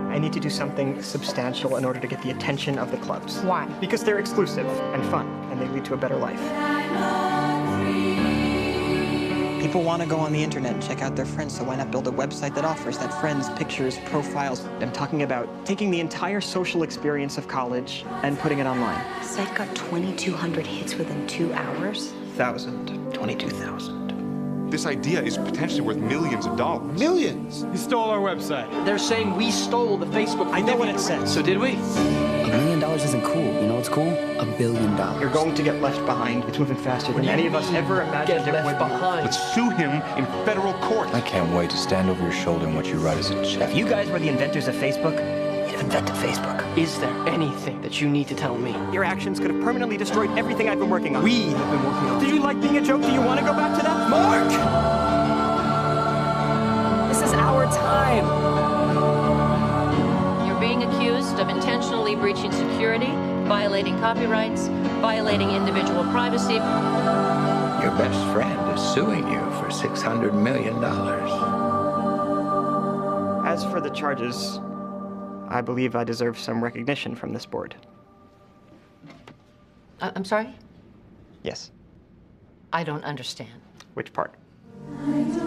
I need to do something substantial in order to get the attention of the clubs. Why? Because they're exclusive and fun, and they lead to a better life. People want to go on the internet and check out their friends, so why not build a website that offers that? Friends, pictures, profiles. I'm talking about taking the entire social experience of college and putting it online. The site got 2,200 hits within 2 hours. 1,000, 22,000. This idea is potentially worth millions of dollars. Millions? You stole our website. They're saying we stole the Facebook. I know what it says. So did we? $1 million isn't cool. You know what's cool? $1 billion. You're going to get left behind. It's moving faster than any of us ever imagined Get it left would. behind. Let's sue him in federal court. I can't wait to stand over your shoulder and watch you write us a check. If you guys were the inventors of Facebook, you'd have invented Facebook. Is there anything that you need to tell me? Your actions could have permanently destroyed everything I've been working on. We have been working on. Did you like being a joke? Do you want to go back to that? Mark! This is our time. You're being accused of intentionally breaching security, violating copyrights, violating individual privacy. Your best friend is suing you for $600 million. As for the charges, I believe I deserve some recognition from this board. I'm sorry? Yes. I don't understand. Which part? I don't